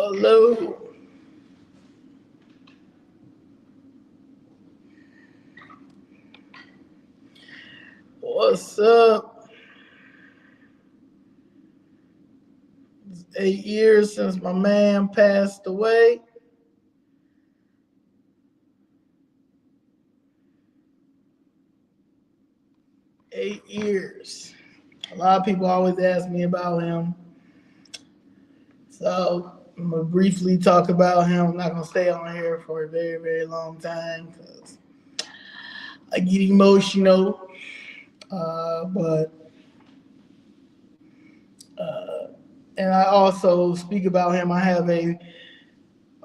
Hello. What's up? It's 8 years since my man passed away. Eight years. A lot of people always ask me about him. So I'm going to briefly talk about him. I'm not going to stay on here for a very, very long time because I get emotional. And I also speak about him. I have a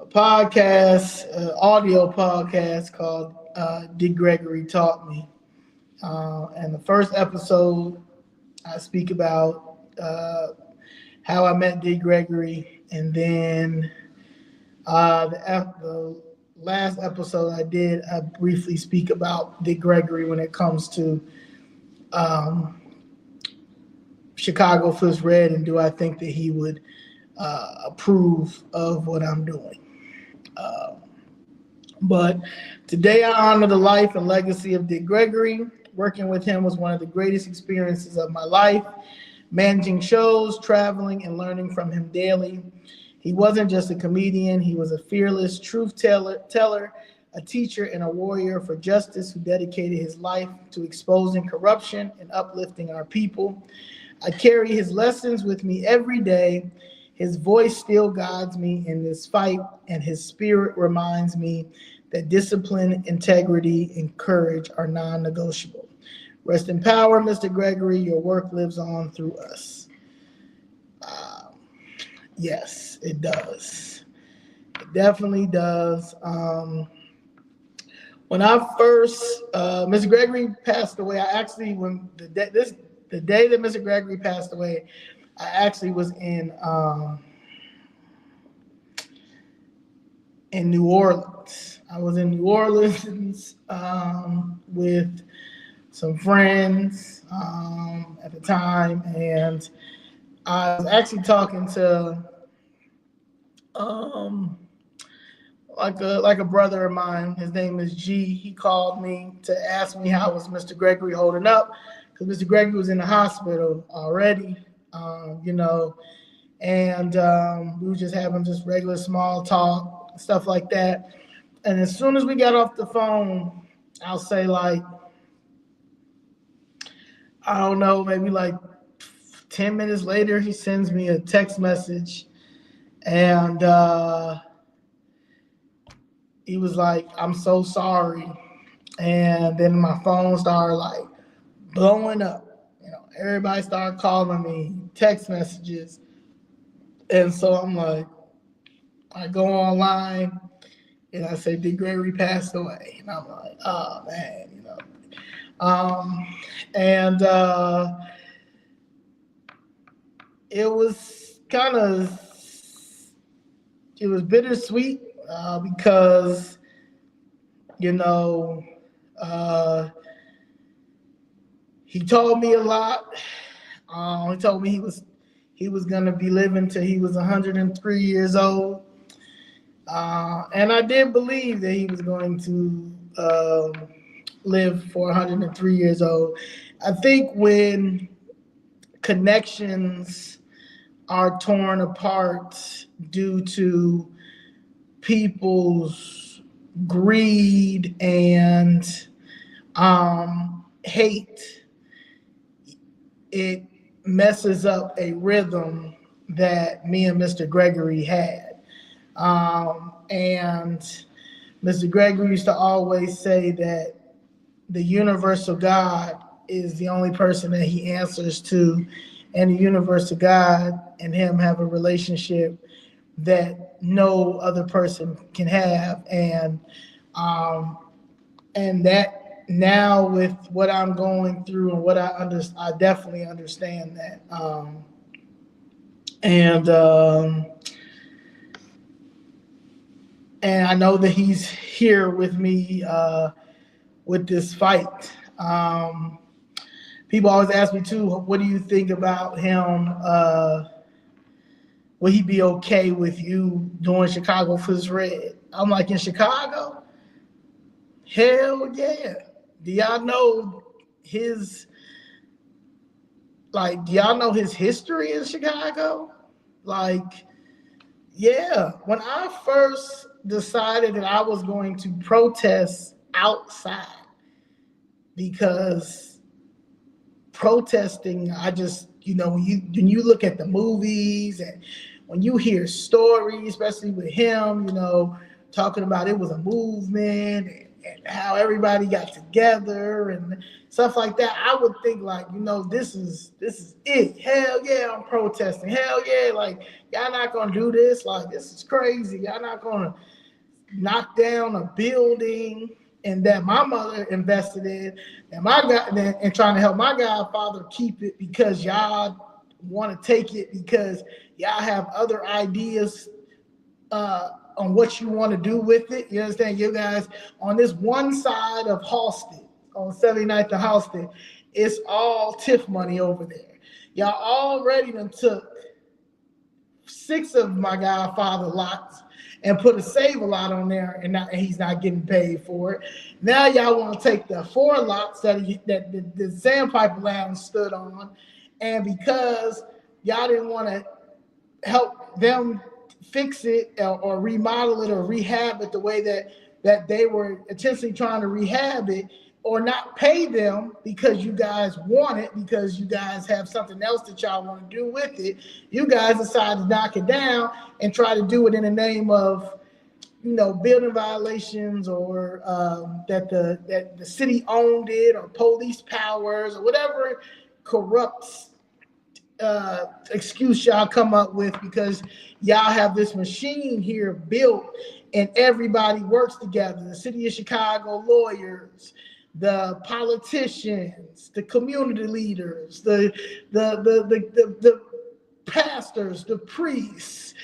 podcast, audio podcast called Dick Gregory Taught Me. And the first episode, I speak about how I met Dick Gregory. And then the last episode I did, I briefly speak about Dick Gregory when it comes to Chicago Flips Red, and do I think that he would approve of what I'm doing. But today I honor the life and legacy of Dick Gregory. Working with him was one of the greatest experiences of my life. Managing shows, traveling, and learning from him daily. He wasn't just a comedian. He was a fearless truth teller, a teacher, and a warrior for justice who dedicated his life to exposing corruption and uplifting our people. I carry his lessons with me every day. His voice still guides me in this fight, and his spirit reminds me that discipline, integrity, and courage are non-negotiable. Rest in power, Mr. Gregory. Your work lives on through us. Yes, it does. It definitely does. When I first, Mr. Gregory passed away, I actually, the day that Mr. Gregory passed away, I actually was in New Orleans. I was in New Orleans with some friends at the time, and I was actually talking to like a brother of mine. His name is G. He called me to ask me how was Mr. Gregory holding up, because Mr. Gregory was in the hospital already, and we were just having just regular small talk, stuff like that. And as soon as we got off the phone, I'll say like, I don't know, maybe like 10 minutes later, he sends me a text message, and he was like, "I'm so sorry." And then my phone started like blowing up. Everybody started calling me, text messages. And so I'm like, I go online and I say, Dick Gregory passed away. And I'm like, oh man, it was bittersweet because, he told me a lot. He told me he was going to be living till he was 103 years old. And I did believe that he was going to live for 103 years old. I think when connections are torn apart due to people's greed and hate, it messes up a rhythm that me and Mr. Gregory had. And Mr. Gregory used to always say that the universal God is the only person that he answers to, and the universal God and him have a relationship that no other person can have. And that now with what I'm going through and what I definitely understand that. And I know that he's here with me with this fight. People always ask me too, what do you think about him will he be okay with you doing Chicago Foods Red? I'm like, in Chicago? Hell yeah. Do y'all know his, do y'all know his history in Chicago? Like, yeah. When I first decided that I was going to protest outside, because protesting, I just, when you look at the movies and when you hear stories, especially with him, talking about it was a movement and how everybody got together and stuff like that, I would think like, this is it. Hell yeah, I'm protesting. Hell yeah, like y'all not gonna do this. Like this is crazy. Y'all not gonna knock down a building and that my mother invested in, and trying to help my godfather keep it because y'all want to take it because y'all have other ideas on what you want to do with it. You understand? You guys on this one side of Halsted, on 79th and Halsted, it's all TIF money over there. Y'all already done took 6 of my godfather lots and put a save a lot on there, and he's not getting paid for it. Now y'all want to take the 4 lots that the Sandpiper Lounge stood on, and because y'all didn't want to help them fix it or remodel it or rehab it the way that they were intentionally trying to rehab it, or not pay them because you guys want it, because you guys have something else that y'all want to do with it, you guys decide to knock it down and try to do it in the name of, building violations, or that the city owned it, or police powers, or whatever corrupt excuse y'all come up with, because y'all have this machine here built and everybody works together. The city of Chicago lawyers, the politicians, the community leaders, the pastors, the priests,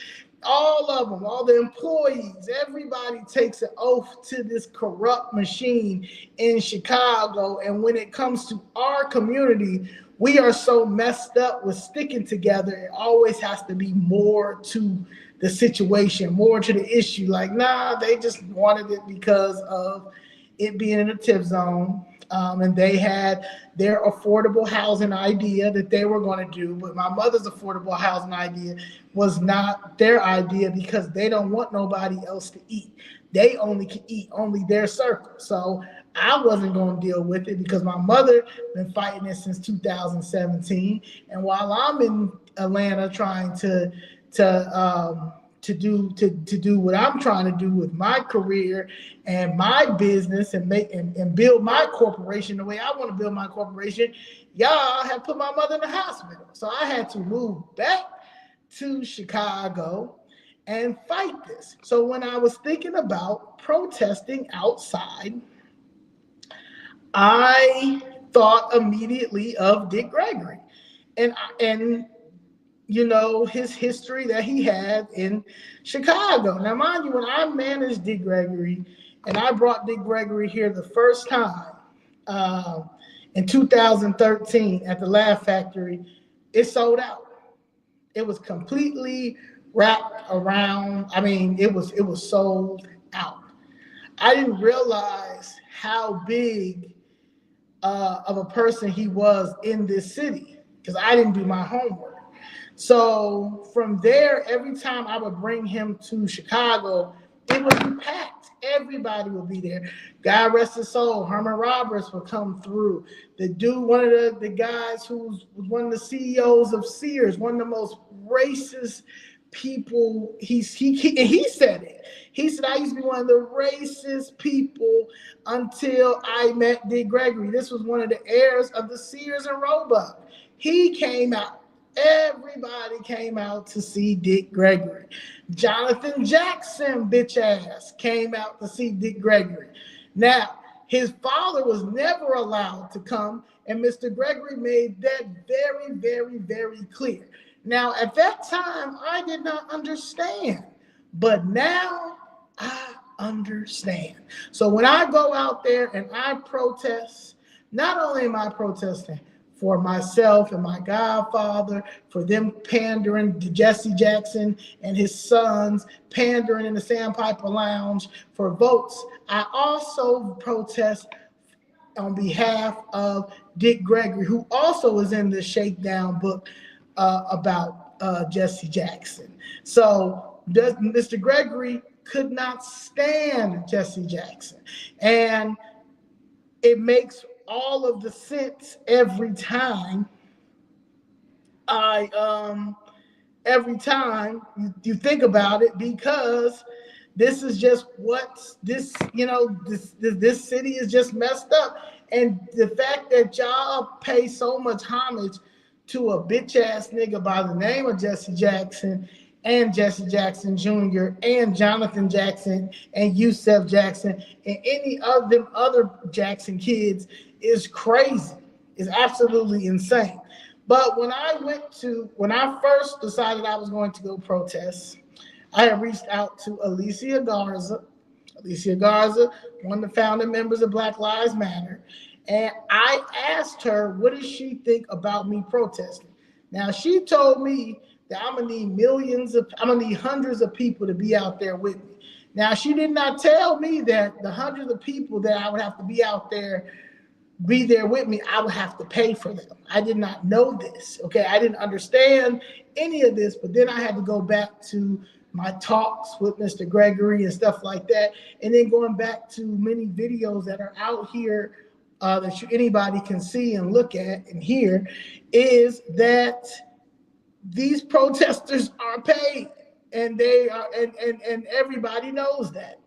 all of them, all the employees, everybody takes an oath to this corrupt machine in Chicago. And when it comes to our community, we are so messed up with sticking together. It always has to be more to the situation, more to the issue. Like, nah, they just wanted it because of it being in a TIF zone. And they had their affordable housing idea that they were going to do. But my mother's affordable housing idea was not their idea, because they don't want nobody else to eat. They only can eat only their circle. So I wasn't going to deal with it, because my mother been fighting it since 2017. And while I'm in Atlanta trying to do what I'm trying to do with my career and my business, and make and build my corporation the way I want to build my corporation, y'all have put my mother in the hospital. So I had to move back to Chicago and fight this. So when I was thinking about protesting outside, I thought immediately of Dick Gregory and his history that he had in Chicago. Now, mind you, when I managed Dick Gregory, and I brought Dick Gregory here the first time in 2013 at the Laugh Factory, it sold out. It was completely wrapped around. I mean, it was sold out. I didn't realize how big of a person he was in this city, because I didn't do my homework. So from there, every time I would bring him to Chicago, it would be packed. Everybody would be there. God rest his soul, Herman Roberts would come through. The dude, one of the guys who was one of the CEOs of Sears, one of the most racist people. He said it. He said, I used to be one of the racist people until I met Dick Gregory. This was one of the heirs of the Sears and Roebuck. He came out. Everybody came out to see Dick Gregory. Jonathan Jackson, bitch ass, came out to see Dick Gregory. Now, his father was never allowed to come, and Mr. Gregory made that very, very, very clear. Now, at that time, I did not understand, but now I understand. So when I go out there and I protest, not only am I protesting for myself and my godfather, for them pandering to Jesse Jackson and his sons, pandering in the Sandpiper Lounge for votes. I also protest on behalf of Dick Gregory, who also is in the Shakedown book about Jesse Jackson. So Mr. Gregory could not stand Jesse Jackson. And it makes all of the sense every time you think about it, because this is just this city is just messed up. And the fact that y'all pay so much homage to a bitch ass nigga by the name of Jesse Jackson and Jesse Jackson Jr. and Jonathan Jackson and Yusef Jackson and any of them other Jackson kids is crazy. It's absolutely insane. But when I first decided I was going to go protest, I had reached out to Alicia Garza. Alicia Garza, one of the founding members of Black Lives Matter. And I asked her, what does she think about me protesting? Now, she told me that I'm gonna need hundreds of people to be out there with me. Now, she did not tell me that the hundreds of people that I would have to be out there, be there with me, I would have to pay for them. I did not know this, okay? I didn't understand any of this, but then I had to go back to my talks with Mr. Gregory and stuff like that, and then going back to many videos that are out here that anybody can see and look at and hear, is that these protesters are paid, and they are, and everybody knows that.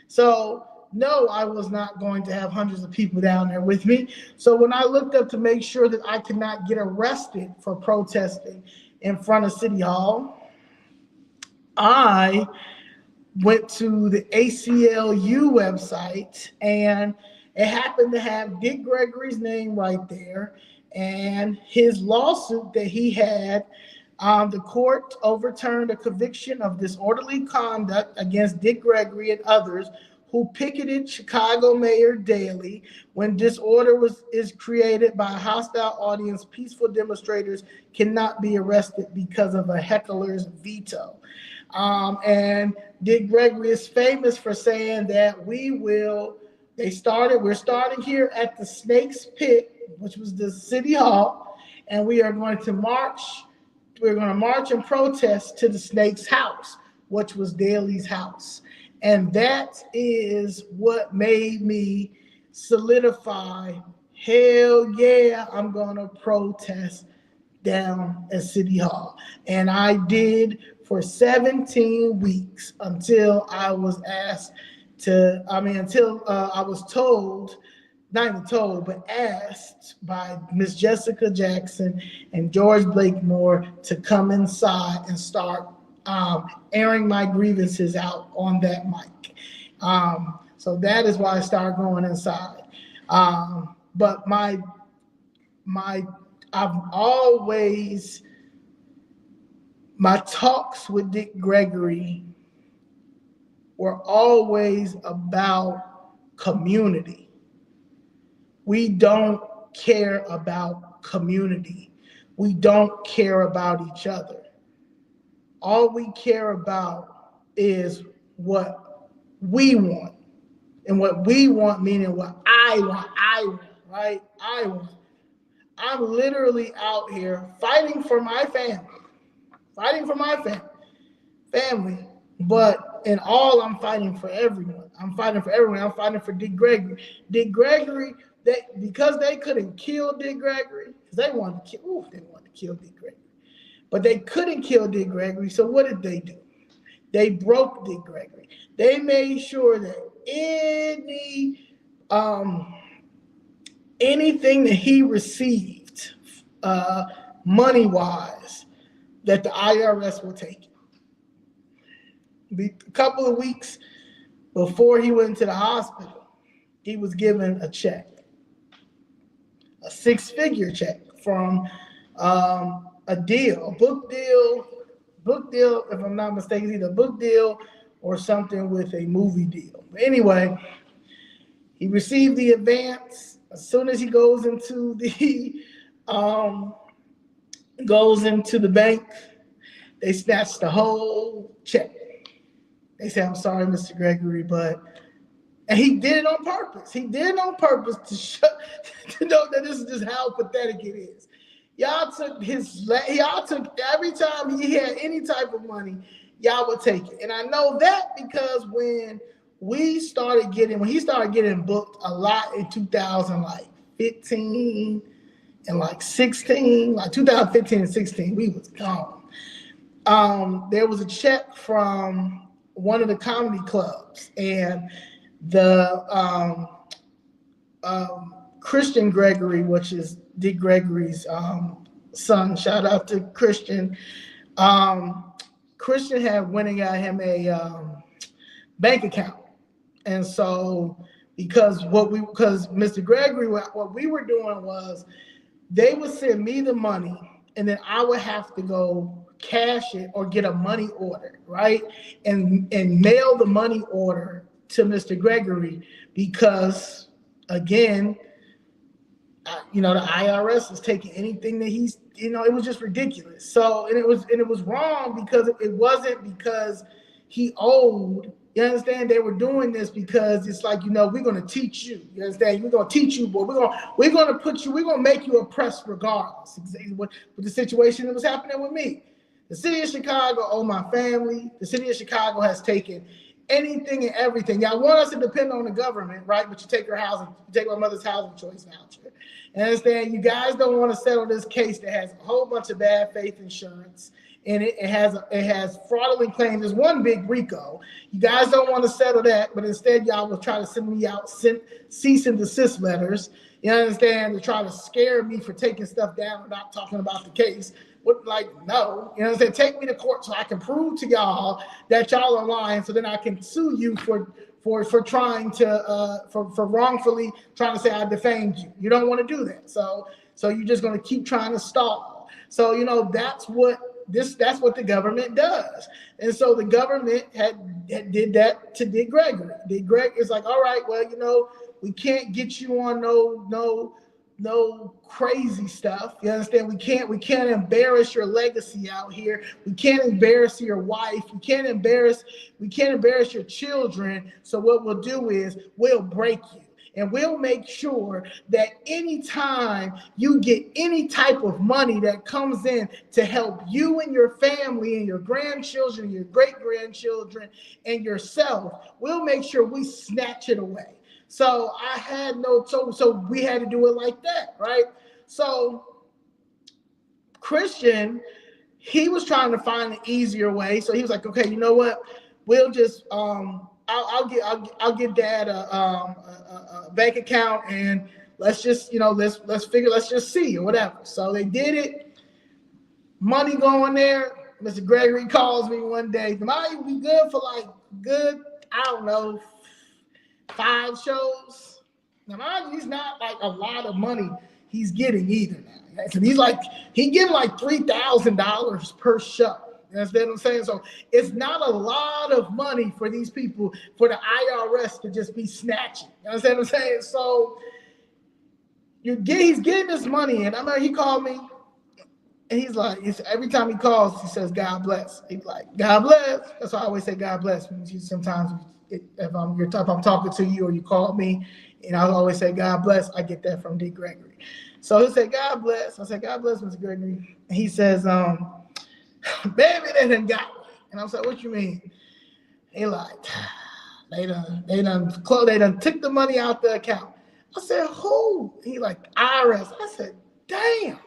So no, I was not going to have hundreds of people down there with me. So when I looked up to make sure that I could not get arrested for protesting in front of City Hall, I went to the ACLU website, and it happened to have Dick Gregory's name right there, and his lawsuit that he had. The court overturned a conviction of disorderly conduct against Dick Gregory and others who picketed Chicago Mayor Daley. When disorder is created by a hostile audience, peaceful demonstrators cannot be arrested because of a heckler's veto. And Dick Gregory is famous for saying that we're starting here at the Snake's Pit, which was the City Hall, and we are going to march. We're going to march and protest to the Snake's house, which was Daley's house. And that is what made me solidify, hell yeah, I'm going to protest down at City Hall. And I did for 17 weeks until I was asked to, until I was told, not even told, but asked by Miss Jessica Jackson and George Blakemore to come inside and start airing my grievances out on that mic. So that is why I started going inside. But my talks with Dick Gregory were always about community. We don't care about community. We don't care about each other. All we care about is what we want. And what we want, meaning what I want, right? I want. I'm literally out here fighting for my family. But in all, I'm fighting for everyone. I'm fighting for Dick Gregory. Dick Gregory, because they couldn't kill Dick Gregory, because they wanted to kill Dick Gregory. But they couldn't kill Dick Gregory, so what did they do? They broke Dick Gregory. They made sure that anything that he received, money-wise, that the IRS will take it. A couple of weeks before he went to the hospital, he was given a check, a 6-figure check from a book deal, if I'm not mistaken, either a book deal or something with a movie deal. But anyway, he received the advance. As soon as he goes into the Goes into the bank. They snatch the whole check. They say, "I'm sorry, Mr. Gregory, but," and he did it on purpose. He did it on purpose to know that this is just how pathetic it is. Y'all took every time he had any type of money, y'all would take it. And I know that because when he started getting booked a lot in 2015 and like 16, like 2015 and 16, we was gone. There was a check from one of the comedy clubs, and the Christian Gregory, which is Dick Gregory's son, shout out to Christian. Christian had went and got him a bank account, and so because Mr. Gregory, what we were doing was they would send me the money, and then I would have to go cash it or get a money order, right, and mail the money order to Mr. Gregory because, again, the IRS is taking anything that he's, it was just ridiculous. So, and it was wrong because it wasn't because he owed. You understand? They were doing this because it's like, we're going to teach you. You understand? We're going to teach you, boy. We're going to make you oppressed regardless. Exactly what the situation that was happening with me. The city of Chicago owed my family. The city of Chicago has taken anything and everything. Y'all want us to depend on the government, right? But you take my mother's housing choice voucher. And understand, you guys don't want to settle this case that has a whole bunch of bad faith insurance, and it has fraudulent claims. There's one big RICO. You guys don't want to settle that, but instead y'all will try to send me out cease and desist letters. You understand? To try to scare me for taking stuff down without talking about the case. No, take me to court so I can prove to y'all that y'all are lying, so then I can sue you for trying to for wrongfully trying to say I defamed you. You don't want to do that. So you're just going to keep trying to stall. So that's what the government does. And so the government did that to Dick Gregory. Dick Gregory is like, all right, well, we can't get you on no crazy stuff. You understand? We can't embarrass your legacy out here. We can't embarrass your wife. We can't embarrass your children. So what we'll do is we'll break you. And we'll make sure that anytime you get any type of money that comes in to help you and your family and your grandchildren, your great-grandchildren, and yourself, we'll make sure we snatch it away. So so we had to do it like that, right? So Christian, he was trying to find an easier way. So he was like, okay, you know what? We'll just I'll get Dad a bank account, and let's just let's just see or whatever. So they did it. Money going there. Mr. Gregory calls me one day. Might be good for I don't know, 5 shows. Now, mind you, he's not like a lot of money he's getting either now. So he's getting like $3,000 per show. You understand what I'm saying? So it's not a lot of money for these people, for the IRS to just be snatching. You understand what I'm saying? So he's getting this money, and I remember he called me, and he's like, every time he calls, he says, God bless. He's like, God bless. That's why I always say God bless. Sometimes if I'm talking to you or you call me, and I always say God bless, I get that from Dick Gregory. So he'll say, God bless. I say, God bless, Mr. Gregory. And he says, baby, they done got me. And I'm like, what you mean? He like, they done took the money out the account. I said, who? He like, IRS. I said, damn.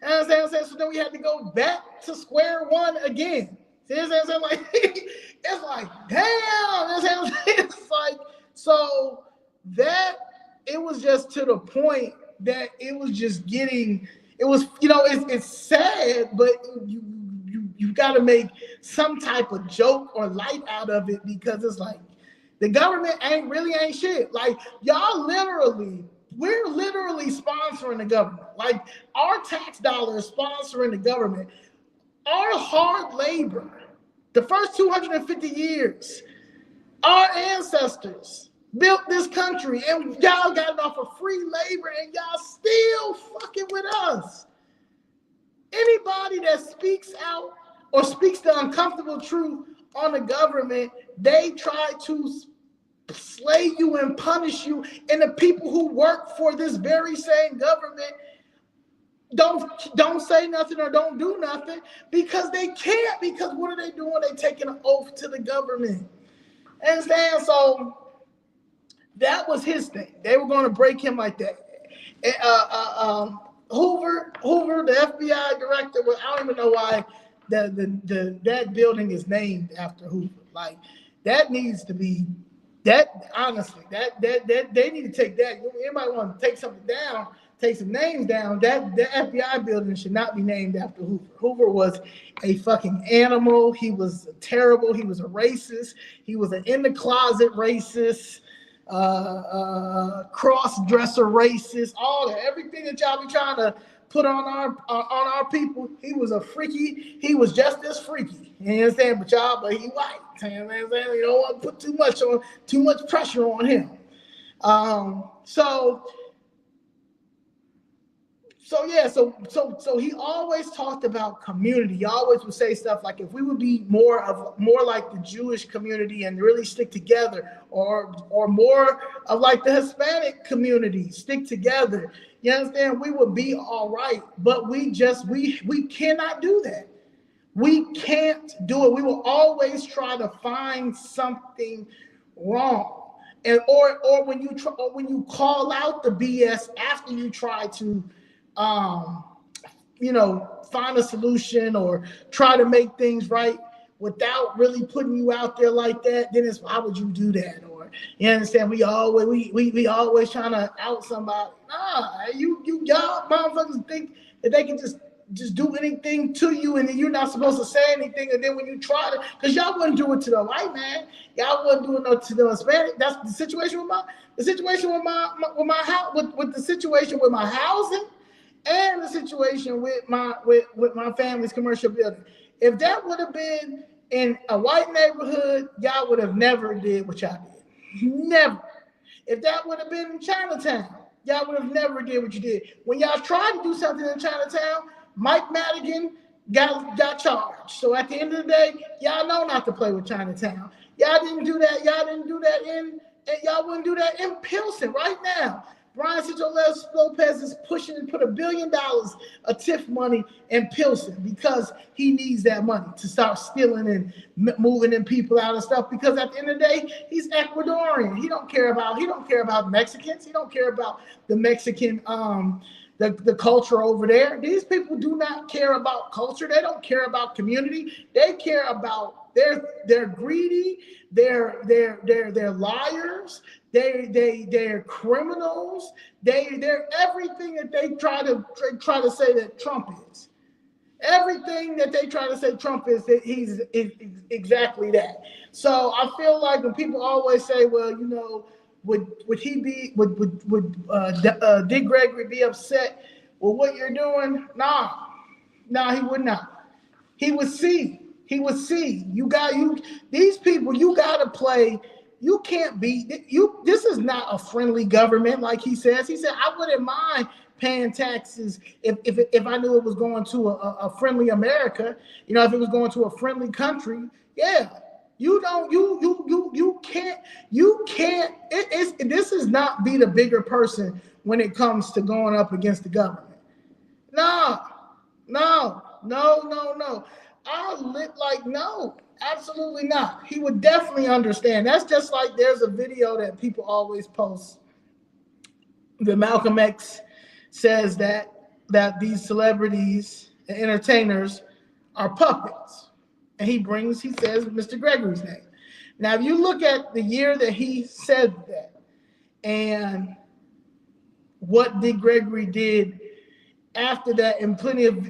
And I said, so then we had to go back to square one again. See what I'm saying? Like, it's like, damn. It's like, so that it was just to the point that it was just getting, it was, it's sad, but you got to make some type of joke or light out of it, because it's like the government ain't shit. Like, we're literally sponsoring the government. Like, our tax dollar is sponsoring the government. Our hard labor, the first 250 years, our ancestors, built this country, and y'all got it off of free labor, and y'all still fucking with us. Anybody that speaks out or speaks the uncomfortable truth on the government, they try to slay you and punish you, and the people who work for this very same government don't say nothing or don't do nothing because they can't. Because what are they doing? They taking an oath to the government. Understand? So that was his thing. They were going to break him like that. Hoover, the FBI director. Well, I don't even know why that building is named after Hoover. Like that needs to be that. Honestly, that they need to take that. Anybody want to take something down? Take some names down. That the FBI building should not be named after Hoover. Hoover was a fucking animal. He was terrible. He was a racist. He was an in the closet racist, cross-dresser racist. All that, everything that y'all be trying to put on our people. He was a freaky. He was just as freaky. You understand? But he white. You don't want to put too much pressure on him. So he always talked about community. He always would say stuff like, if we would be more like the Jewish community and really stick together, or more of like the Hispanic community, stick together. You understand? We would be all right, but we cannot do that. We can't do it. We will always try to find something wrong, and or when you call out the BS after you try to find a solution or try to make things right without really putting you out there like that, then it's, why would you do that? Or, you understand, we always trying to out somebody. Y'all motherfuckers think that they can just do anything to you, and then you're not supposed to say anything, and then when you try to, because y'all wouldn't do it to the white man, y'all wouldn't do it to the Hispanic. That's the situation with my house, with the situation with my housing, and the situation with my family's commercial building. If that would have been in a white neighborhood, y'all would have never did what y'all did. Never. If that would have been in Chinatown, y'all would have never did what you did. When y'all tried to do something in Chinatown, Mike Madigan got charged. So at the end of the day, y'all know not to play with Chinatown. Y'all didn't do that. Y'all didn't do that and y'all wouldn't do that in Pilsen right now. Brian Cito Lopez is pushing to put $1 billion of TIF money in Pilsen because he needs that money to start stealing and moving in people out and stuff. Because at the end of the day, he's Ecuadorian. He don't care about Mexicans. He don't care about the Mexican the culture over there. These people do not care about culture. They don't care about community. They care about they're greedy. They're liars. They're criminals. They're everything that they try to say that Trump is. Everything that they try to say Trump is, that he's exactly that. So I feel like when people always say, well, would Dick Gregory be upset with what you're doing? Nah, he would not. He would see. These people, you gotta play. You can't be you. This is not a friendly government, like he says. He said, I wouldn't mind paying taxes if I knew it was going to a friendly America. If it was going to a friendly country, yeah. You can't. This is not be the bigger person when it comes to going up against the government. No. No, absolutely not. He would definitely understand. That's just like there's a video that people always post. The Malcolm X says that these celebrities and entertainers are puppets. And he says Mr. Gregory's name. Now, if you look at the year that he said that and what Dick Gregory did after that, and plenty of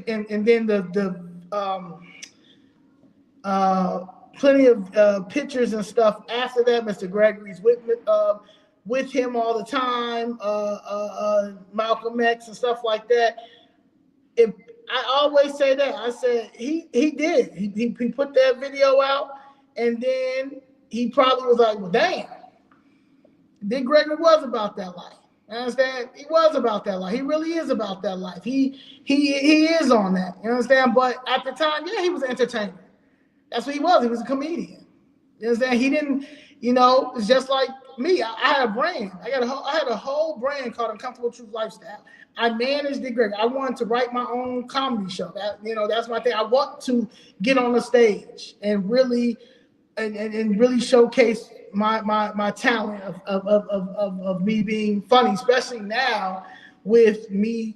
pictures and stuff after that. Mr. Gregory's with him all the time, Malcolm X and stuff like that. If I always say that, I said he did. He put that video out, and then he probably was like, well, damn. Dick Gregory was about that life. You understand? He was about that life. He really is about that life. He is on that. You understand? But at the time, yeah, he was an entertainer. That's what he was. He was a comedian. You understand? He didn't, it's just like me. I had a brand. I had a whole brand called Uncomfortable Truth Lifestyle. I managed Dick Gregory. I wanted to write my own comedy show. That's my thing. I want to get on the stage and really and really showcase my talent of me being funny, especially now with me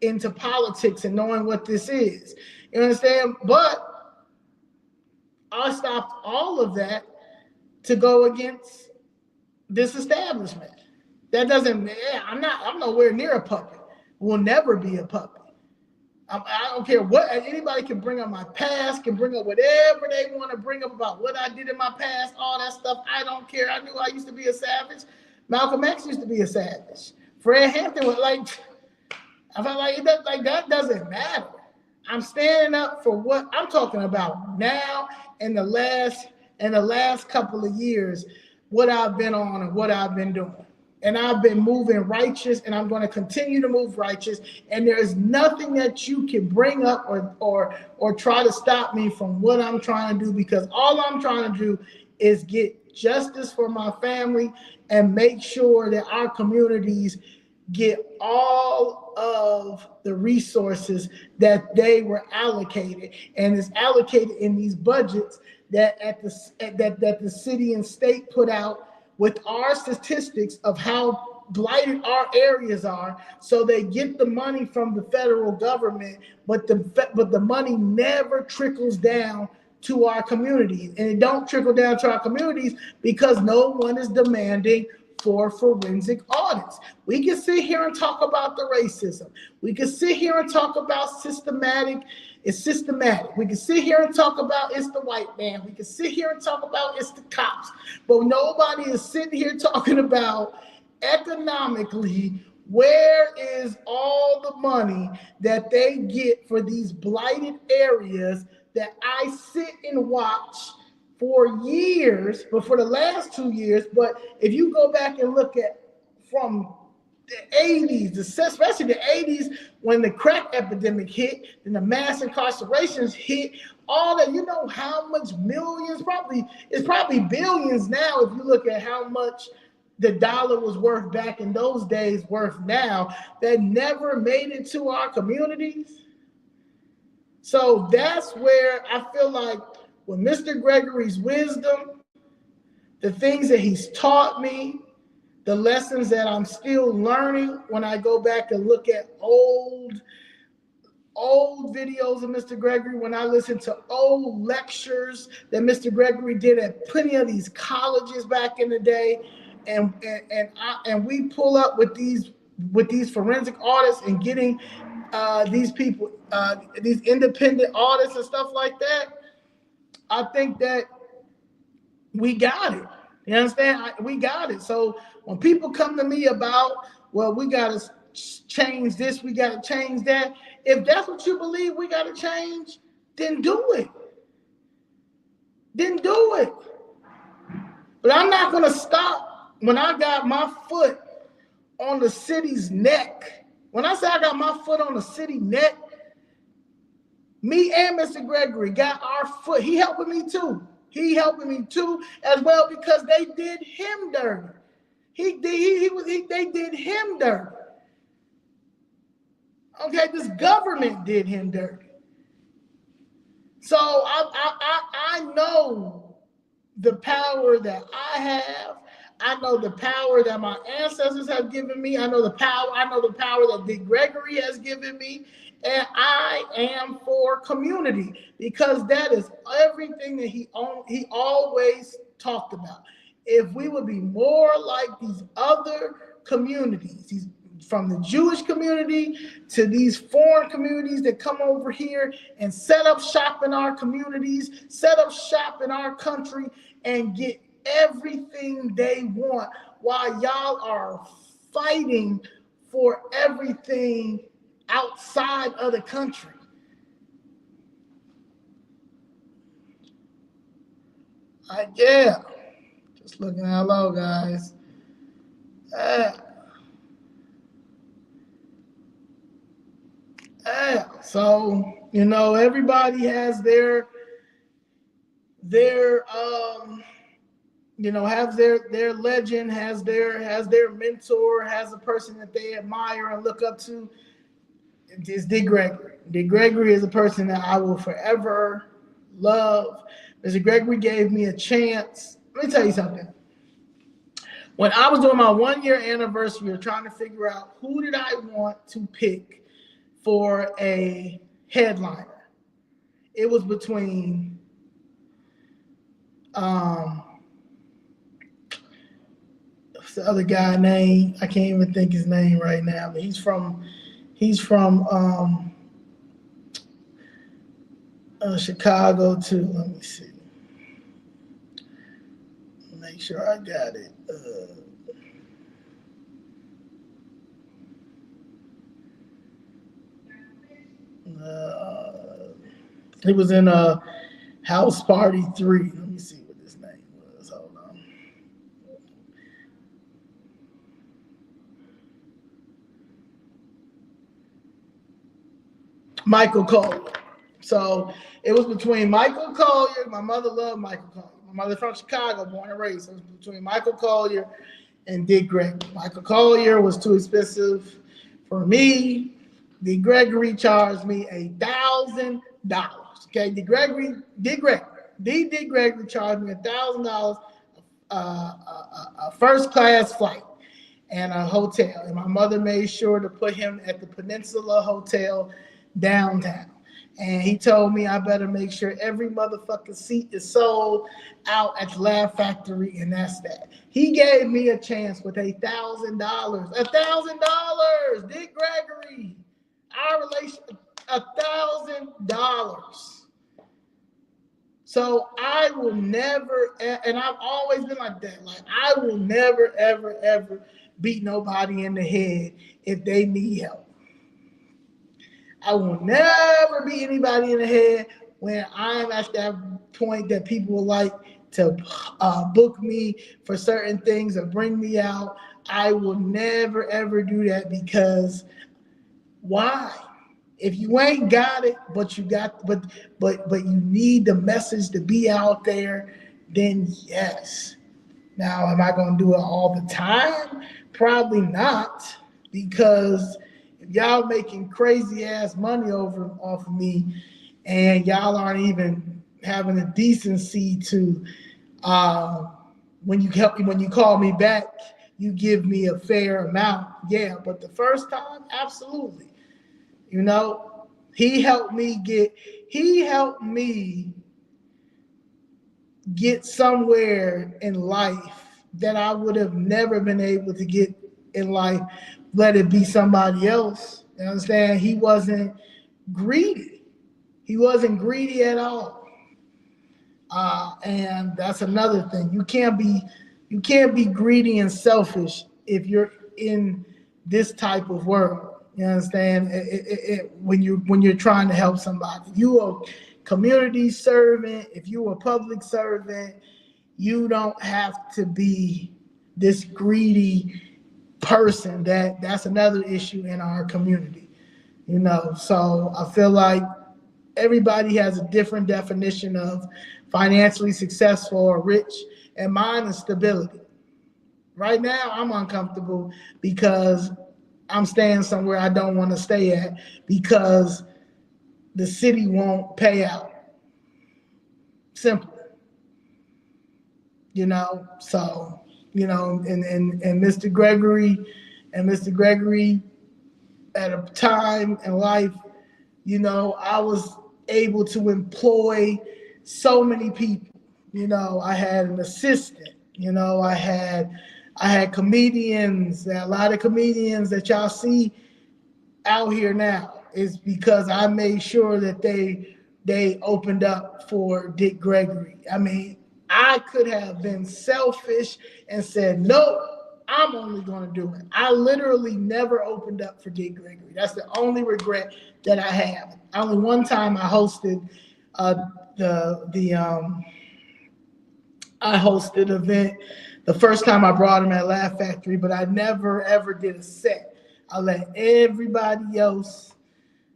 into politics and knowing what this is. You understand? But I stopped all of that to go against this establishment. That doesn't, I'm nowhere near a puppet. Will never be a puppet. I don't care what, anybody can bring up my past, can bring up whatever they want to bring up about what I did in my past, all that stuff. I don't care. I knew I used to be a savage. Malcolm X used to be a savage. Fred Hampton was like, I felt like that doesn't matter. I'm standing up for what I'm talking about now in the last couple of years, what I've been on and what I've been doing. And I've been moving righteous, and I'm going to continue to move righteous. And there is nothing that you can bring up or try to stop me from what I'm trying to do, because all I'm trying to do is get justice for my family and make sure that our communities get all of the resources that they were allocated, and is allocated in these budgets that that the city and state put out with our statistics of how blighted our areas are. So they get the money from the federal government, but the money never trickles down to our communities, and it don't trickle down to our communities because no one is demanding for forensic audits. We can sit here and talk about the racism. We can sit here and talk about it's systematic. We can sit here and talk about it's the white man. We can sit here and talk about it's the cops. But nobody is sitting here talking about economically, where is all the money that they get for these blighted areas that I sit and watch for years, but for the last 2 years. But if you go back and look at from the 80s, especially the 80s, when the crack epidemic hit and the mass incarcerations hit, all that, how much millions, it's probably billions now if you look at how much the dollar was worth back in those days worth now, that never made it to our communities. So that's where I feel like with Mr. Gregory's wisdom, the things that he's taught me, the lessons that I'm still learning when I go back and look at old videos of Mr. Gregory, when I listen to old lectures that Mr. Gregory did at plenty of these colleges back in the day, and we pull up with these forensic audits and getting these people, these independent audits and stuff like that, I think that we got it. You understand? We got it. So when people come to me about, well, we got to change this, we got to change that. If that's what you believe we got to change, then do it. Then do it. But I'm not going to stop when I got my foot on the city's neck. When I say I got my foot on the city neck, me and Mr. Gregory got our foot. He helping me too. He helping me too as well, because they did him dirty. They did him dirty. Okay, this government did him dirty. So I know the power that I have. I know the power that my ancestors have given me. I know the power that Dick Gregory has given me. And I am for community, because that is everything that he always talked about. If we would be more like these other communities, from the Jewish community to these foreign communities that come over here and set up shop in our communities, set up shop in our country, and get everything they want, while y'all are fighting for everything outside of the country. Yeah, just looking hello, guys. So, everybody has their has their legend, has their mentor, has a person that they admire and look up to. It's Dick Gregory. Dick Gregory is a person that I will forever love. Mr. Gregory gave me a chance. Let me tell you something. When I was doing my 1 year anniversary of trying to figure out who did I want to pick for a headliner, it was between what's the other guy name? I can't even think his name right now, but he's from Chicago too. Let me see. Make sure I got it. He was in a House Party 3. Let me see what his name was. Hold on. Michael Collier. So it was between Michael Collier. My mother loved Michael Collier. My mother's from Chicago, born and raised. So it was between Michael Collier and Dick Gregory. Michael Collier was too expensive for me. Dick Gregory charged me $1,000. Okay, Dick Gregory charged me $1,000, a first class flight and a hotel. And my mother made sure to put him at the Peninsula Hotel downtown. And he told me I better make sure every motherfucking seat is sold out at the Laugh Factory, and that's that. He gave me a chance with $1,000. $1,000, Dick Gregory. Our relation, $1,000. So I will never, and I've always been like that. Like I will never, ever, ever beat nobody in the head if they need help. I will never beat anybody in the head when I'm at that point that people will like to book me for certain things or bring me out. I will never, ever do that because why? If you ain't got it, but you you need the message to be out there, then yes. Now, am I going to do it all the time? Probably not, because if y'all making crazy ass money off of me, and y'all aren't even having the decency to, when you call me back, you give me a fair amount. Yeah, but the first time, absolutely. He helped me get somewhere in life that I would have never been able to get in life. Let it be somebody else. You understand? He wasn't greedy. He wasn't greedy at all. And that's another thing. You can't be greedy and selfish if you're in this type of world. You understand? When you're trying to help somebody, if you are a community servant, if you are a public servant, you don't have to be this greedy person. That's another issue in our community. So I feel like everybody has a different definition of financially successful or rich, and mine is stability. Right now, I'm uncomfortable because I'm staying somewhere I don't want to stay at because the city won't pay out. Simple. So, and Mr. Gregory at a time in life, I was able to employ so many people. I had an assistant, I had comedians. A lot of comedians that y'all see out here now is because I made sure that they opened up for Dick Gregory. I mean, I could have been selfish and said, nope, I'm only going to do it. I literally never opened up for Dick Gregory. That's the only regret that I have. Only one time I hosted I hosted an event the first time I brought him at Laugh Factory, but I never ever did a set. I let everybody else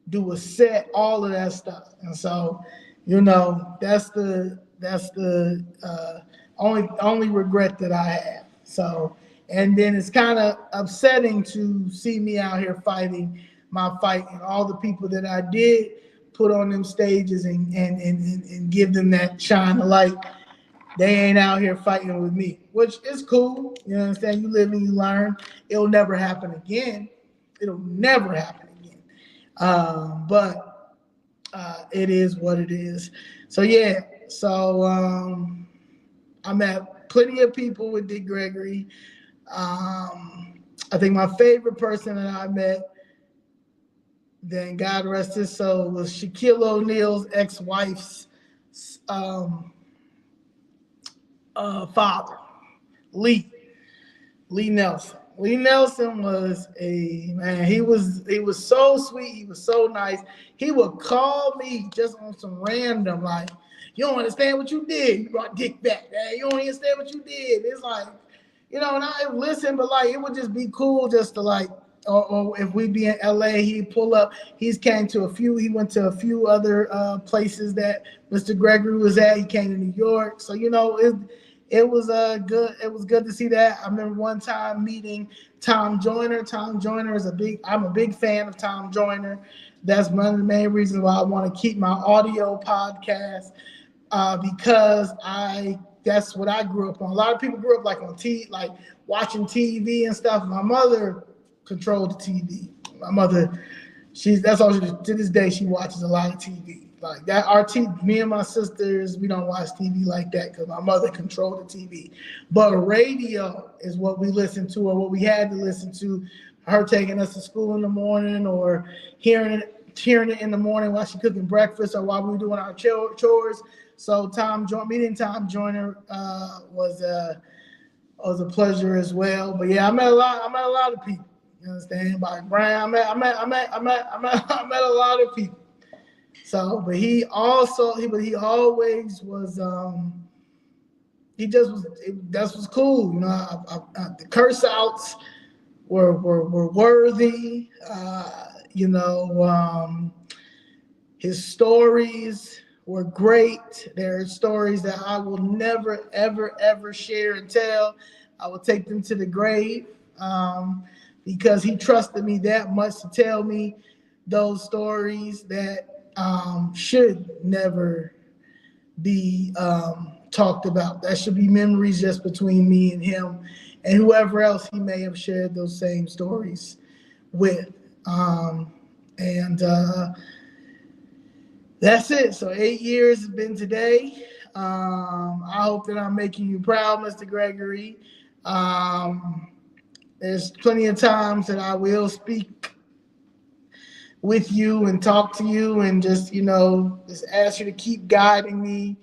do a set, all of that stuff. And so, that's the only regret that I have. So, and then it's kind of upsetting to see me out here fighting my fight, and all the people that I did put on them stages and give them that shine of light. They ain't out here fighting with me, which is cool. You know what I'm saying? You live and you learn. It'll never happen again. It'll never happen again. But it is what it is. So yeah. So I met plenty of people with Dick Gregory. I think my favorite person that I met, then God rest his soul, was Shaquille O'Neal's ex-wife's father, Leigh Nelson. Leigh Nelson was a man. He was so sweet. He was so nice. He would call me just on some random, like, you don't understand what you did. You brought Dick back. Man. You don't understand what you did. It's like, and I listen, but like, it would just be cool just to like, or if we be in LA, he'd pull up. He went to a few other places that Mr. Gregory was at. He came to New York. So, it was good. It was good to see that. I remember one time meeting Tom Joyner. Tom Joyner I'm a big fan of Tom Joyner. That's one of the main reasons why I want to keep my audio podcast, because that's what I grew up on. A lot of people grew up like on like watching TV and stuff. My mother controlled the TV. My mother, that's all she does. To this day, she watches a lot of TV. Like that, me and my sisters, we don't watch TV like that because my mother controlled the TV. But radio is what we listen to, or what we had to listen to. Her taking us to school in the morning, or hearing it in the morning while she cooking breakfast, or while we were doing our chores. So meeting Tom Joyner was a pleasure as well. But yeah, I met a lot of people. You understand? By Brian, I met a lot of people. So, but he always was. That was cool. The curse outs were worthy. His stories were great. There are stories that I will never, ever, ever share and tell. I will take them to the grave, because he trusted me that much to tell me those stories that should never be talked about. That should be memories just between me and him, and whoever else he may have shared those same stories with. That's it. So 8 years has been today. I hope that I'm making you proud, Mr. Gregory. There's plenty of times that I will speak with you and talk to you and just ask you to keep guiding me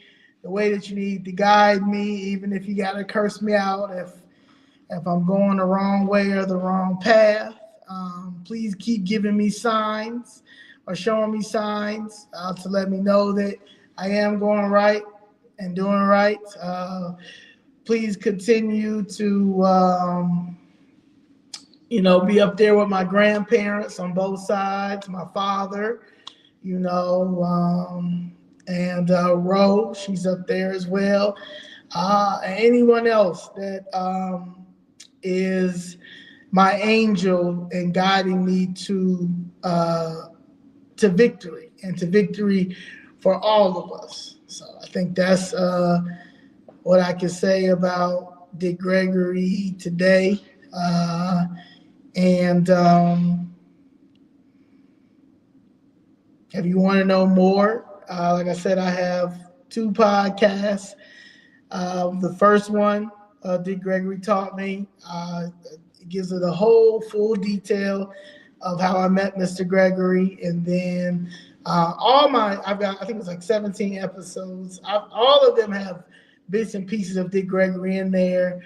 the way that you need to guide me, even if you got to curse me out if I'm going the wrong way or the wrong path. Please keep giving me signs or showing me signs to let me know that I am going right and doing right. Please continue to be up there with my grandparents on both sides, my father, and Rose, she's up there as well. And anyone else that is my angel and guiding me to victory, and to victory for all of us. So I think that's what I can say about Dick Gregory today. And if you want to know more, like I said, I have 2 podcasts. The first one, Dick Gregory Taught Me, it gives it a whole full detail of how I met Mr. Gregory. And then I've got, I think it's like 17 episodes. All of them have bits and pieces of Dick Gregory in there.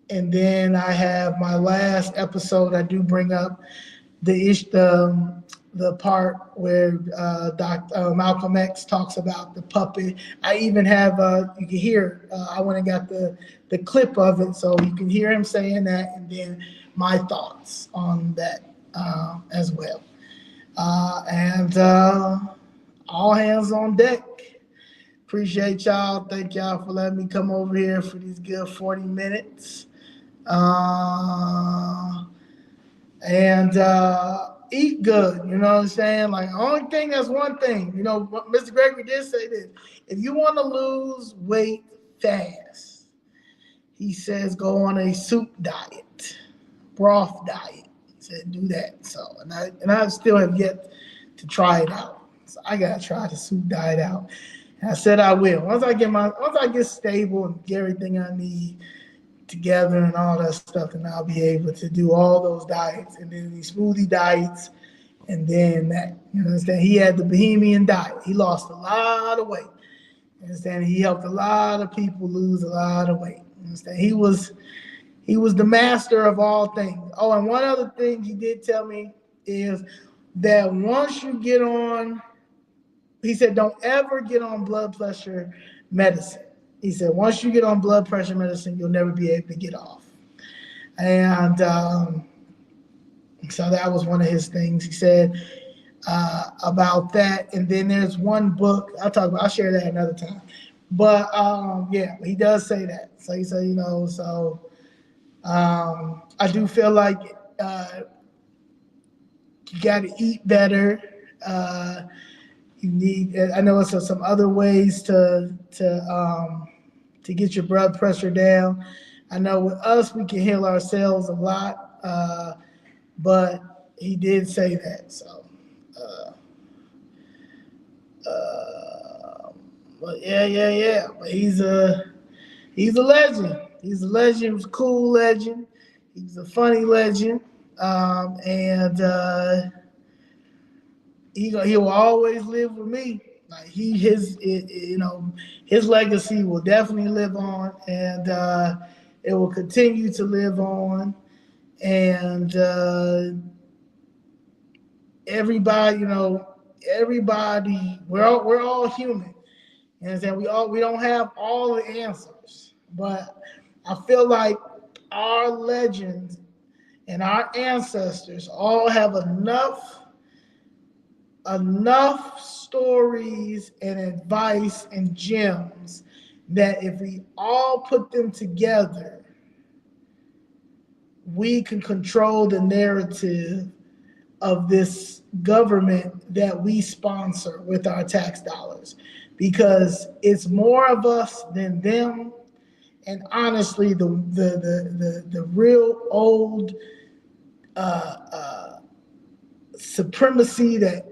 And then I have my last episode. I do bring up the the part where Dr. Malcolm X talks about the puppet. I even have, you can hear, I went and got the clip of it, so you can hear him saying that, and then my thoughts on that as well. And all hands on deck. Appreciate y'all. Thank y'all for letting me come over here for these good 40 minutes. And eat good, you know what I'm saying? Like, only thing, that's one thing, you know, Mr. Gregory did say this: if you want to lose weight fast, he says go on a soup diet, broth diet. He said do that. So, and I still have yet to try it out. So I gotta try the soup diet out. And I said I will. Once I get stable and get everything I need together and all that stuff, and I'll be able to do all those diets, and then these smoothie diets, and then that, you understand? He had the Bohemian diet. He lost a lot of weight. You understand? He helped a lot of people lose a lot of weight. You understand? He was the master of all things. Oh, and one other thing he did tell me is that once you get on, he said, don't ever get on blood pressure medicine. He said, once you get on blood pressure medicine, you'll never be able to get off. And so that was one of his things he said about that. And then there's one book I'll share that another time. But yeah, he does say that. So he said, you know, so I do feel like you got to eat better. You need, I know it's some other ways to get your blood pressure down. I know with us, we can heal ourselves a lot, but he did say that. So, but yeah. But he's a legend. He's a legend. He was a cool legend. He's a funny legend, and he will always live with me. Like his legacy will definitely live on, and it will continue to live on. And everybody, we're all human, and then we don't have all the answers, but I feel like our legends and our ancestors all have enough stories and advice and gems that if we all put them together, we can control the narrative of this government that we sponsor with our tax dollars, because it's more of us than them. And honestly, the real old supremacy that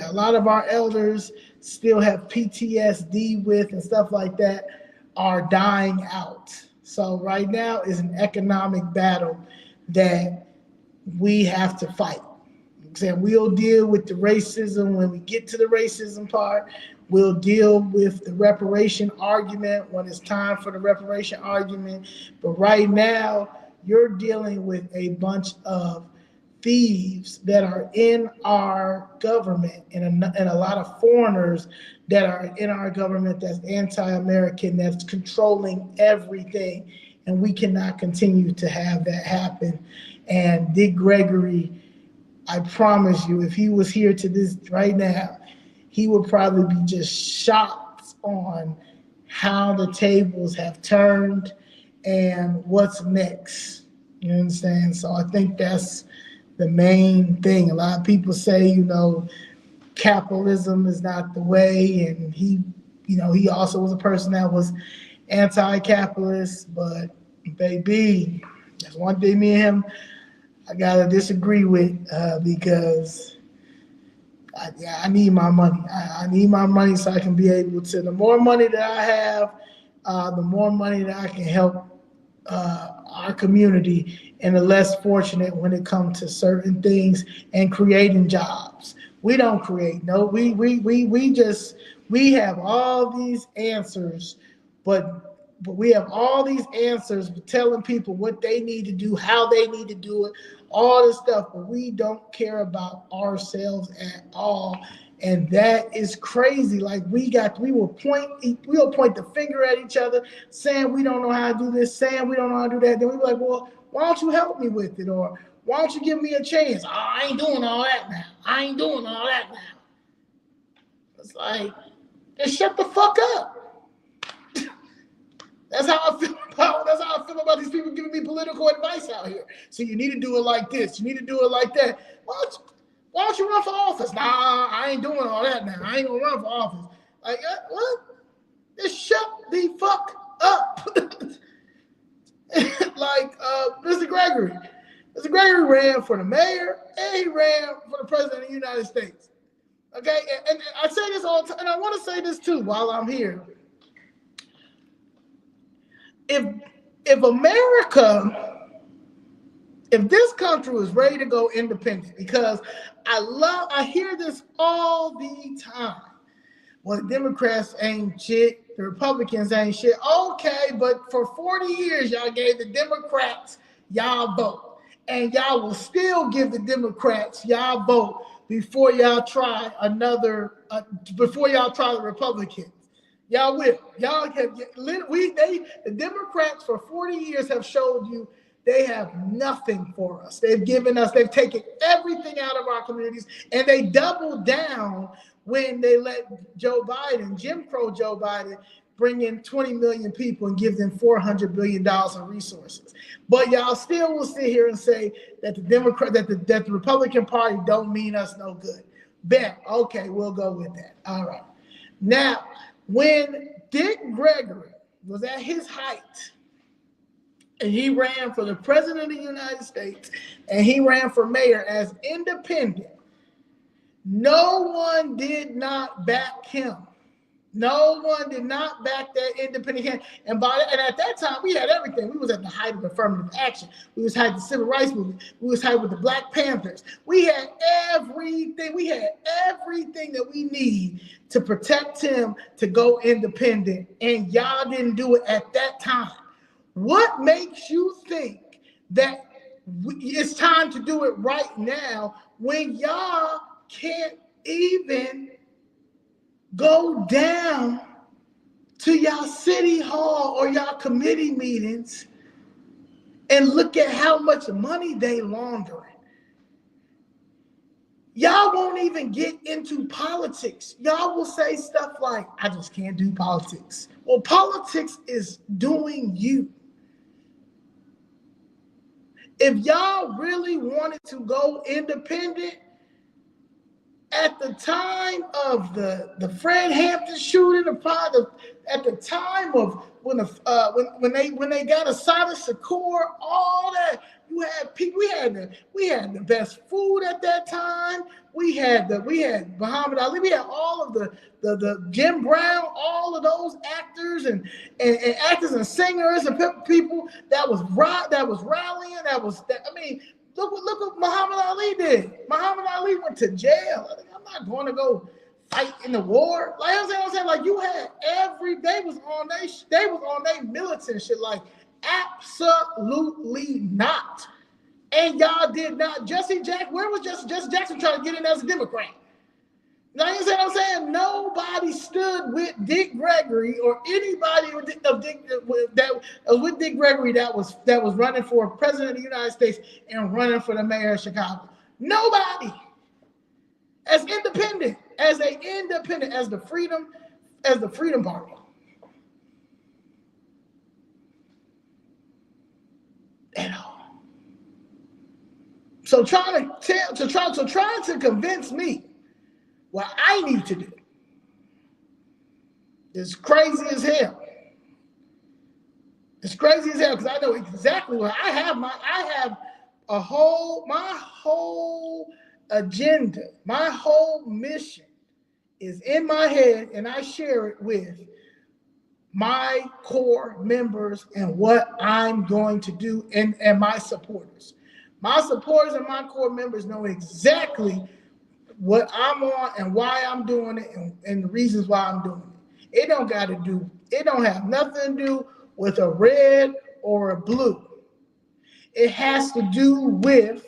a lot of our elders still have PTSD with and stuff like that are dying out. So right now is an economic battle that we have to fight. We'll deal with the racism when we get to the racism part. We'll deal with the reparation argument when it's time for the reparation argument. But right now, you're dealing with a bunch of thieves that are in our government, and a lot of foreigners that are in our government that's anti-American, that's controlling everything. And we cannot continue to have that happen. And Dick Gregory, I promise you, if he was here to this right now, he would probably be just shocked on how the tables have turned and what's next. You understand? So I think that's the main thing. A lot of people say, capitalism is not the way, and he also was a person that was anti-capitalist. But baby, that's one thing me and him I gotta disagree with, because I need my money. I need my money so I can be able to. The more money that I have, the more money that I can help our community, and the less fortunate when it comes to certain things and creating jobs. We don't create. No, we have all these answers, but we have all these answers telling people what they need to do, how they need to do it, all this stuff, but we don't care about ourselves at all. And that is crazy. Like we'll point the finger at each other, saying we don't know how to do this, saying we don't know how to do that. Then we'll be like, well, why don't you help me with it? Or why don't you give me a chance? Oh, I ain't doing all that now. I ain't doing all that now. It's like, just shut the fuck up. That's how I feel about these people giving me political advice out here. So you need to do it like this. You need to do it like that. Why don't you run for office? Nah, I ain't doing all that now. I ain't gonna run for office. Like, what? Just shut the fuck up. Like Mr. Gregory. Mr. Gregory ran for the mayor and he ran for the president of the United States. Okay, and I say this all the time, and I want to say this too while I'm here. If America, if this country was ready to go independent, because I hear this all the time. Well, the Democrats ain't shit, the Republicans ain't shit. Okay, but for 40 years, y'all gave the Democrats y'all vote. And y'all will still give the Democrats y'all vote before y'all try before y'all try the Republicans. Y'all will. The Democrats for 40 years have showed you they have nothing for us. They've taken everything out of our communities, and they doubled down when they let Jim Crow Joe Biden, bring in 20 million people and give them $400 billion in resources. But y'all still will sit here and say that the Republican Party don't mean us no good. Bet. Okay, we'll go with that. All right. Now, when Dick Gregory was at his height and he ran for the president of the United States and he ran for mayor as independent, no one did not back him. No one did not back that independent candidate. And at that time, we had everything. We was at the height of affirmative action. We was height of the civil rights movement. We was height with the Black Panthers. We had everything. We had everything that we need to protect him to go independent. And y'all didn't do it at that time. What makes you think that it's time to do it right now when y'all can't even go down to y'all city hall or y'all committee meetings and look at how much money they laundering? Y'all won't even get into politics. Y'all will say stuff like, I just can't do politics. Well, politics is doing you. If y'all really wanted to go independent, at the time of the Fred Hampton shooting, at the time of when they got Assata Shakur, all that, you had people. We had the best food at that time. We had Muhammad Ali. We had all of the Jim Brown, all of those actors and actors and singers and people that was rallying. Look what Muhammad Ali did. Muhammad Ali went to jail. I'm not going to go fight in the war. Like I'm saying, like you had they was on their militant shit. Like absolutely not. And y'all did not. Where was Jesse Jackson trying to get in as a Democrat? Now you see what I'm saying? Nobody stood with Dick Gregory or anybody with Dick Gregory that was running for president of the United States and running for the mayor of Chicago. Nobody. As the Freedom Party. At all. So trying to convince me what I need to do is crazy as hell. It's crazy as hell because I know exactly what I have. My whole agenda, my whole mission is in my head, and I share it with my core members and what I'm going to do and my supporters. My supporters and my core members know exactly what I'm on and why I'm doing it and the reasons why I'm doing it. It don't have nothing to do with a red or a blue. It has to do with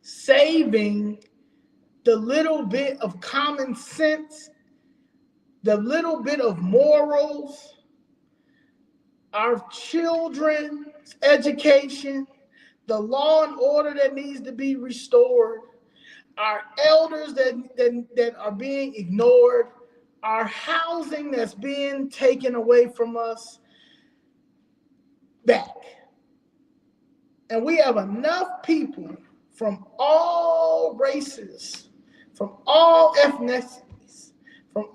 saving the little bit of common sense, the little bit of morals, our children's education, the law and order that needs to be restored, our elders that are being ignored, our housing that's being taken away from us back. And we have enough people from all races, from all ethnicities, from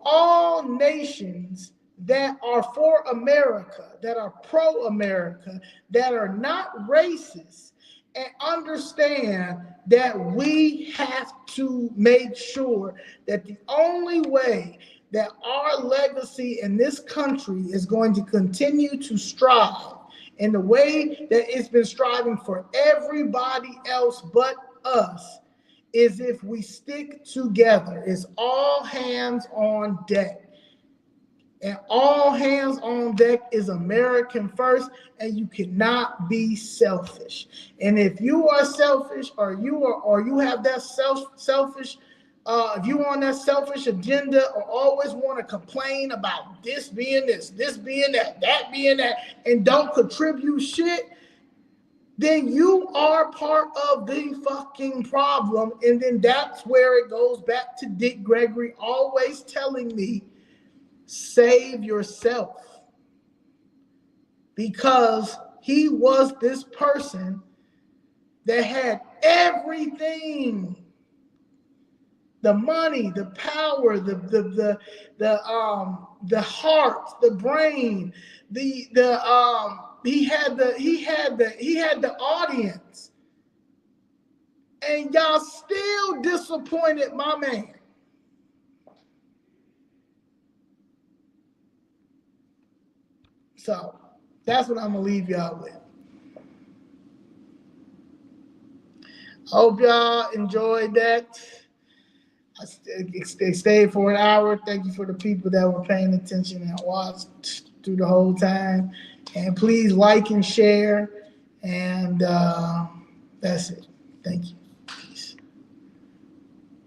all nations that are for America, that are pro-America, that are not racist, and understand that we have to make sure that the only way that our legacy in this country is going to continue to strive in the way that it's been striving for everybody else but us is if we stick together. It's all hands on deck. And all hands on deck is American first, and you cannot be selfish. And if you are selfish, or you have that selfish, if you on that selfish agenda, or always want to complain about this being this being that being that, and don't contribute shit, then you are part of the fucking problem. And then that's where it goes back to Dick Gregory always telling me, save yourself, because he was this person that had everything: the money, the power, the heart, the brain, he had the audience, and y'all still disappointed my man. So that's what I'm going to leave y'all with. Hope y'all enjoyed that. I stayed for an hour. Thank you for the people that were paying attention and watched through the whole time. And please like and share. And that's it. Thank you.